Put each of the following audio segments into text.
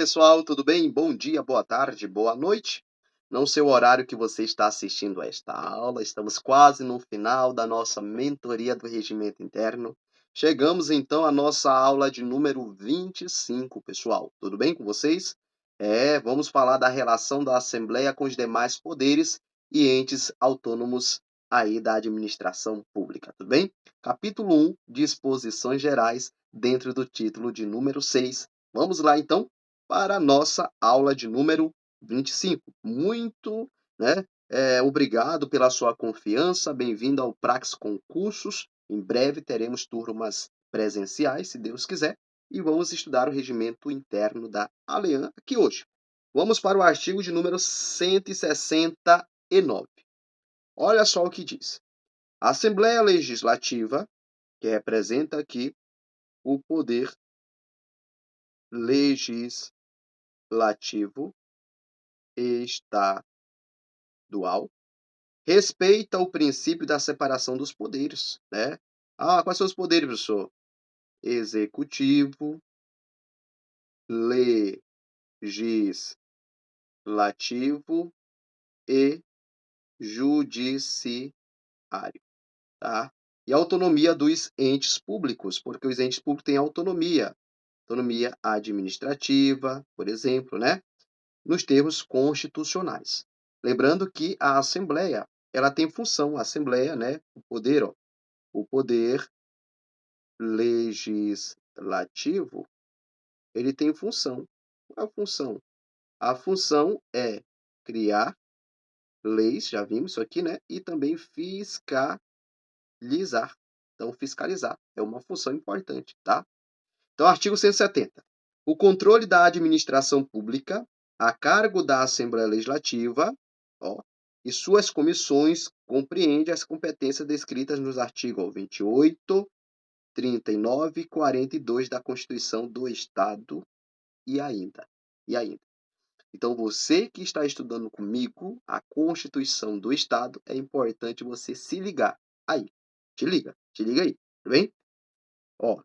pessoal, tudo bem? Bom dia, boa tarde, boa noite. Não sei o horário que você está assistindo a esta aula, estamos quase no final da nossa mentoria do regimento interno. Chegamos então à nossa aula de número 25, pessoal. Tudo bem com vocês? Vamos falar da relação da Assembleia com os demais poderes e entes autônomos aí da administração pública, tudo bem? Capítulo 1, Disposições Gerais, dentro do título de número 6. Vamos lá, então, para a nossa aula de número 25. Muito, obrigado pela sua confiança, bem-vindo ao Prax Concursos. Em breve teremos turmas presenciais, se Deus quiser, e vamos estudar o regimento interno da Alean aqui hoje. Vamos para o artigo de número 169. Olha só o que diz. A Assembleia Legislativa, que representa aqui o poder legislativo estadual, respeita o princípio da separação dos poderes, né? Quais são os poderes, professor? Executivo, legislativo e judiciário, tá? E a autonomia dos entes públicos, porque os entes públicos têm autonomia administrativa, por exemplo, né? Nos termos constitucionais. Lembrando que a Assembleia, ela tem função, a Assembleia, né? O poder legislativo, ele tem função. Qual é a função? A função é criar leis, já vimos isso aqui, né? E também fiscalizar. Então, fiscalizar é uma função importante, tá? Então, artigo 170. O controle da administração pública a cargo da Assembleia Legislativa, e suas comissões compreende as competências descritas nos artigos 28, 39 e 42 da Constituição do Estado e ainda. Então, você que está estudando comigo a Constituição do Estado, é importante você se ligar. Aí, te liga aí, tudo bem?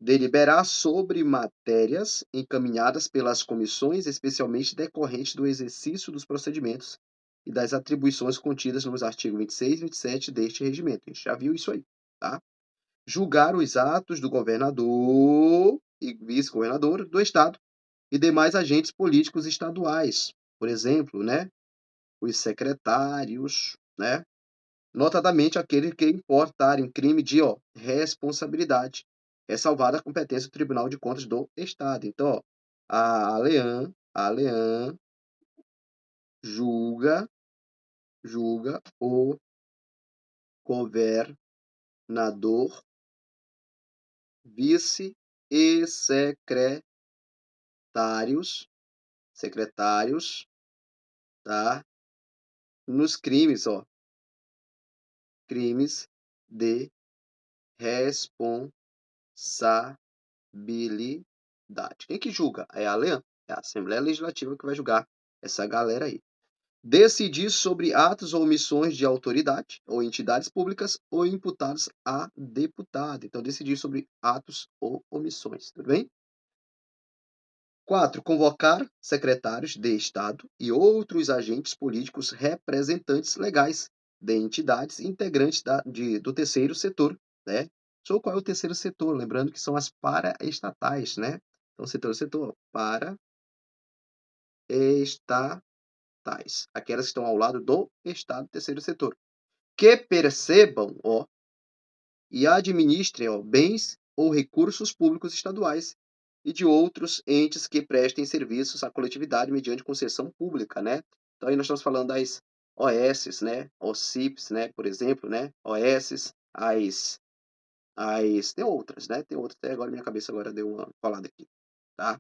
Deliberar sobre matérias encaminhadas pelas comissões, especialmente decorrentes do exercício dos procedimentos e das atribuições contidas nos artigos 26 e 27 deste regimento. A gente já viu isso aí, tá? Julgar os atos do governador e vice-governador do Estado e demais agentes políticos estaduais, por exemplo, né? Os secretários, né? Notadamente aquele que importar em crime de responsabilidade, é salvada a competência do Tribunal de Contas do Estado. Então, a ALEAN julga o governador, vice e secretários, tá? Nos crimes, crimes de responsabilidade. Quem que julga? É a ALEAN, é a Assembleia Legislativa que vai julgar essa galera aí. Decidir sobre atos ou omissões de autoridade ou entidades públicas ou imputados a deputado. Então, decidir sobre atos ou omissões, tudo bem? 4. Convocar secretários de Estado e outros agentes políticos representantes legais de entidades integrantes do terceiro setor, né? Qual é o terceiro setor? Lembrando que são as paraestatais, né? Então, setor paraestatais, aquelas que estão ao lado do Estado, terceiro setor, que percebam, e administrem, bens ou recursos públicos estaduais e de outros entes que prestem serviços à coletividade mediante concessão pública, né? Então, aí nós estamos falando das OS, né? OCIPs, né? Por exemplo, né? OS, tem outras, né? Tem outras, até agora minha cabeça agora deu uma falada aqui, tá?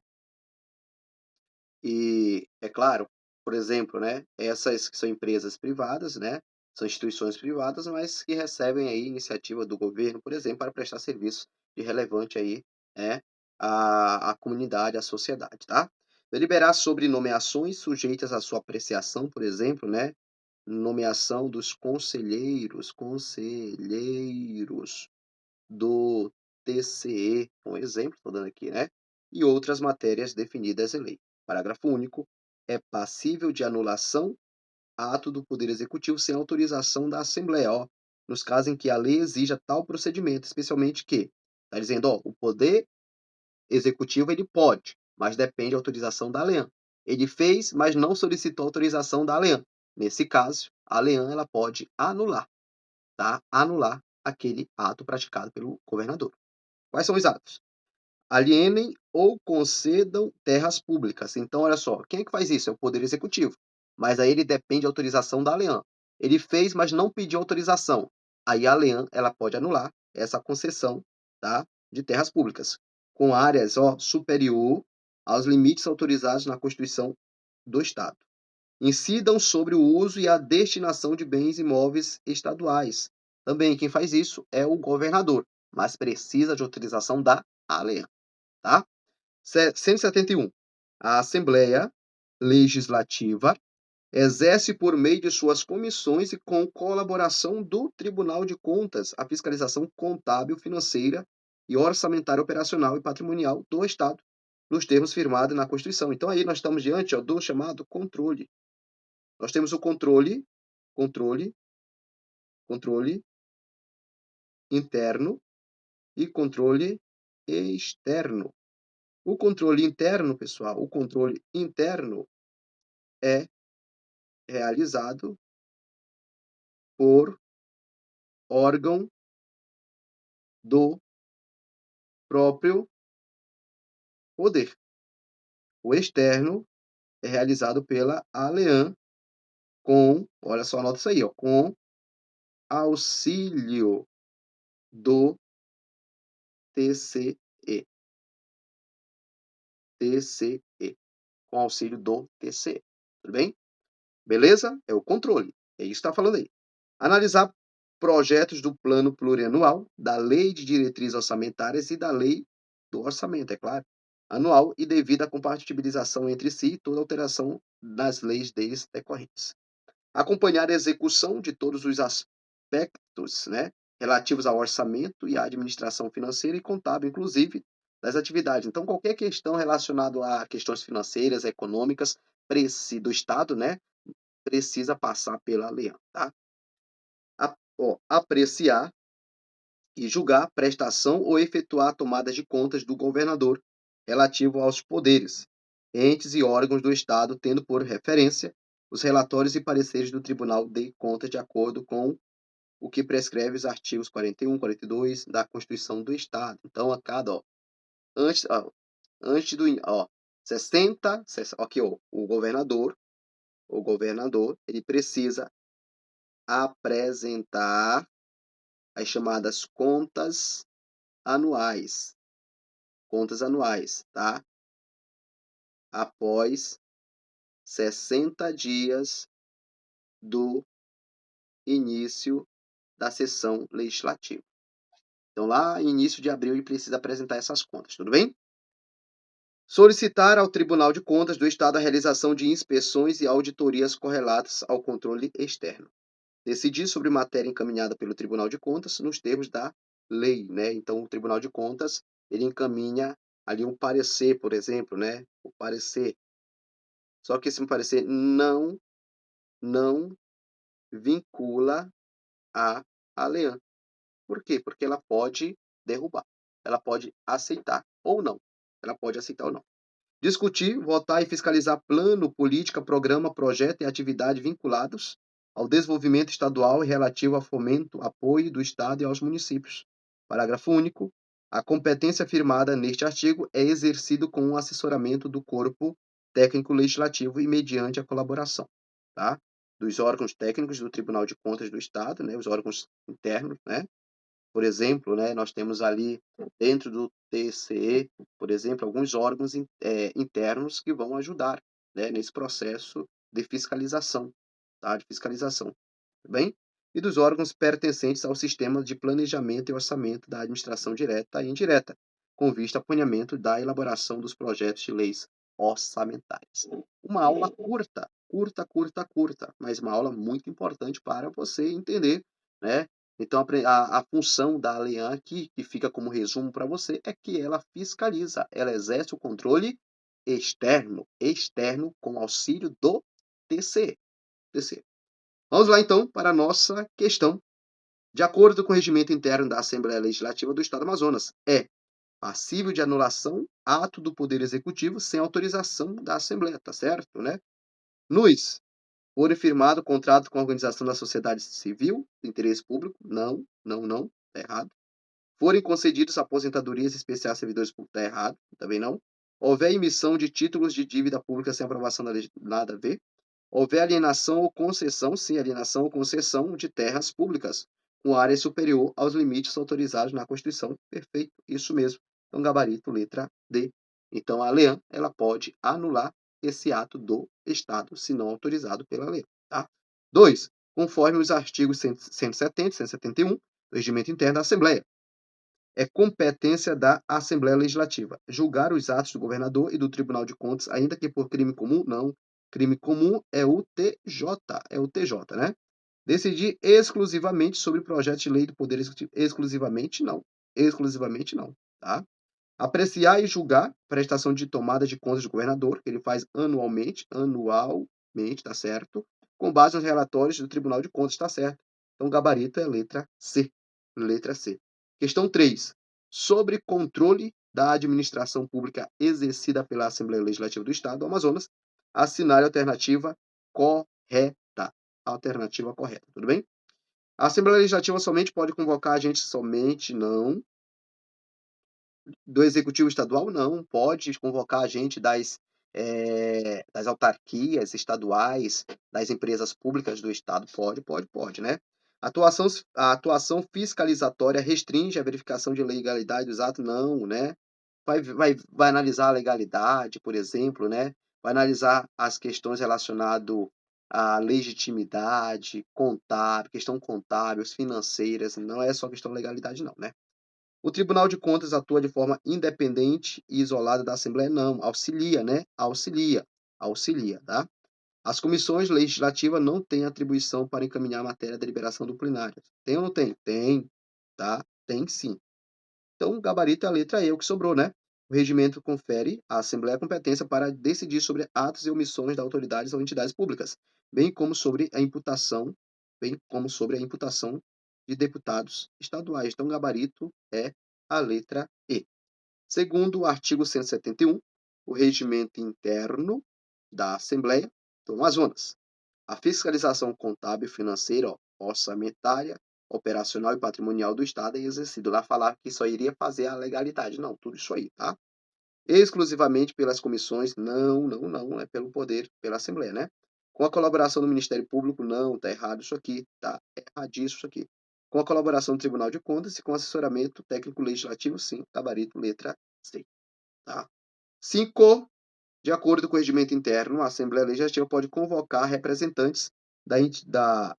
E, é claro, por exemplo, né? Essas que são empresas privadas, né? São instituições privadas, mas que recebem aí iniciativa do governo, por exemplo, para prestar serviço de relevante aí, né? À comunidade, à sociedade, tá? Deliberar sobre nomeações sujeitas à sua apreciação, por exemplo, né? Nomeação dos conselheiros do TCE, um exemplo, estou dando aqui, né? E outras matérias definidas em lei. Parágrafo único. É passível de anulação ato do Poder Executivo sem autorização da Assembleia, ó, nos casos em que a lei exija tal procedimento, especialmente que, está dizendo, ó, o Poder Executivo ele pode, mas depende da autorização da ALEAN. Ele fez, mas não solicitou autorização da ALEAN. Nesse caso, a ALEAN ela pode anular, tá? Anular aquele ato praticado pelo governador. Quais são os atos? Alienem ou concedam terras públicas. Então, olha só, quem é que faz isso? É o Poder Executivo. Mas aí ele depende da autorização da ALEAN. Ele fez, mas não pediu autorização. Aí a ALEAN ela pode anular essa concessão, tá, de terras públicas, com áreas superior aos limites autorizados na Constituição do Estado. Incidam sobre o uso e a destinação de bens imóveis estaduais. Também quem faz isso é o governador, mas precisa de autorização da ALEAN. Tá? 171. A Assembleia Legislativa exerce por meio de suas comissões e com colaboração do Tribunal de Contas a fiscalização contábil, financeira e orçamentária operacional e patrimonial do Estado, nos termos firmados na Constituição. Então aí nós estamos diante do chamado controle. Nós temos o controle interno e controle externo. O controle interno, pessoal, o controle interno é realizado por órgão do próprio poder. O externo é realizado pela ALEAN com, olha só, anota isso aí, ó, com auxílio do TCE. TCE. Com auxílio do TCE. Tudo bem? Beleza? É o controle. É isso que está falando aí. Analisar projetos do plano plurianual, da lei de diretrizes orçamentárias e da lei do orçamento, é claro, anual e devido à compatibilização entre si e toda alteração das leis deles decorrentes. Acompanhar a execução de todos os aspectos, né, relativos ao orçamento e à administração financeira e contábil, inclusive das atividades. Então, qualquer questão relacionada a questões financeiras, econômicas, do Estado, né, precisa passar pela lei, tá? Apreciar e julgar prestação ou efetuar tomadas de contas do governador relativo aos poderes, entes e órgãos do Estado, tendo por referência os relatórios e pareceres do Tribunal de Contas de acordo com o que prescreve os artigos 41, 42 da Constituição do Estado. Então, a cada, antes do, 60, aqui, o governador, ele precisa apresentar as chamadas contas anuais, tá? Após 60 dias do início da sessão legislativa. Então, lá em início de abril, ele precisa apresentar essas contas, tudo bem? Solicitar ao Tribunal de Contas do Estado a realização de inspeções e auditorias correlatas ao controle externo. Decidir sobre matéria encaminhada pelo Tribunal de Contas nos termos da lei, né? Então, o Tribunal de Contas, ele encaminha ali um parecer, por exemplo, né? O parecer. Só que esse parecer não vincula a ALEAN. Por quê? Porque ela pode derrubar. Ela pode aceitar ou não. Ela pode aceitar ou não. Discutir, votar e fiscalizar plano, política, programa, projeto e atividade vinculados ao desenvolvimento estadual e relativo ao fomento, apoio do Estado e aos municípios. Parágrafo único. A competência afirmada neste artigo é exercido com o assessoramento do corpo técnico legislativo e mediante a colaboração, tá? Dos órgãos técnicos do Tribunal de Contas do Estado, né? Os órgãos internos, né? Por exemplo, né, nós temos ali dentro do TCE, por exemplo, alguns órgãos internos que vão ajudar, né, nesse processo de fiscalização, tá? De fiscalização, tá bem? E dos órgãos pertencentes ao sistema de planejamento e orçamento da administração direta e indireta, com vista ao acompanhamento da elaboração dos projetos de leis orçamentárias. Uma aula curta, mas uma aula muito importante para você entender, né? Então, a função da ALEAN aqui, que fica como resumo para você, é que ela fiscaliza, ela exerce o controle externo com auxílio do TC. Vamos lá, então, para a nossa questão. De acordo com o regimento interno da Assembleia Legislativa do Estado do Amazonas, é passível de anulação ato do Poder Executivo sem autorização da Assembleia, tá certo, né? Nos, for firmado contrato com a organização da sociedade civil, de interesse público, não, tá errado. Forem concedidos aposentadorias especiais a servidores públicos, tá errado, também não. Houver emissão de títulos de dívida pública sem aprovação da lei, nada a ver. Houver alienação ou concessão, sim, alienação ou concessão de terras públicas com área superior aos limites autorizados na Constituição. Perfeito, isso mesmo. Então, gabarito, letra D. Então, a Leam, ela pode anular esse ato do Estado, se não autorizado pela lei. Tá? 2. Conforme os artigos 170 e 171 do Regimento Interno da Assembleia. É competência da Assembleia Legislativa julgar os atos do governador e do Tribunal de Contas, ainda que por crime comum, não. Crime comum é o TJ, né? Decidir exclusivamente sobre projetos de lei do Poder Executivo. Exclusivamente não, tá? Apreciar e julgar prestação de tomada de contas do governador, que ele faz anualmente, tá certo? Com base nos relatórios do Tribunal de Contas, tá certo? Então, o gabarito é letra C. Letra C. Questão 3. Sobre controle da administração pública exercida pela Assembleia Legislativa do Estado do Amazonas, assinale a alternativa correta. Alternativa correta, tudo bem? A Assembleia Legislativa somente pode convocar agentes somente, não. Do Executivo Estadual, não. Pode convocar agente das autarquias estaduais, das empresas públicas do Estado. Pode, né? A atuação fiscalizatória restringe a verificação de legalidade dos atos? Não, né? Vai analisar a legalidade, por exemplo, né? Vai analisar as questões relacionadas à legitimidade contábil, questão contábeis, financeiras, não é só questão de legalidade, não, né? O Tribunal de Contas atua de forma independente e isolada da Assembleia? Não, auxilia, né? Auxilia, tá? As comissões legislativas não têm atribuição para encaminhar a matéria à deliberação do plenário. Tem ou não tem? Tem, tá? Tem sim. Então, o gabarito é a letra E, o que sobrou, né? O regimento confere à Assembleia a competência para decidir sobre atos e omissões de autoridades ou entidades públicas, bem como sobre a imputação de deputados estaduais. Então, o gabarito é a letra E. Segundo o artigo 171, o regimento interno da Assembleia do Amazonas. A fiscalização contábil, financeira, orçamentária, operacional e patrimonial do Estado é exercida. Lá falar que só iria fazer a legalidade. Não, tudo isso aí, tá? Exclusivamente pelas comissões, não é pelo poder, pela Assembleia, né? Com a colaboração do Ministério Público, não, tá errado isso aqui, tá erradíssimo isso aqui. Com a colaboração do Tribunal de Contas e com assessoramento técnico legislativo, sim, gabarito, letra C, tá? 5. De acordo com o regimento interno, a Assembleia Legislativa pode convocar representantes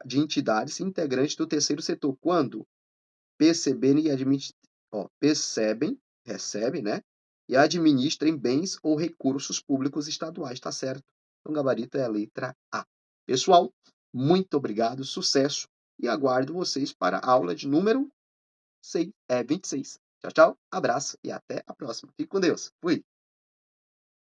de entidades integrantes do terceiro setor quando perceberem e recebem, né, e administrem bens ou recursos públicos estaduais, tá certo? Então, o gabarito é a letra A. Pessoal, muito obrigado, sucesso, e aguardo vocês para a aula de número 26. Tchau, tchau, abraço e até a próxima. Fique com Deus. Fui.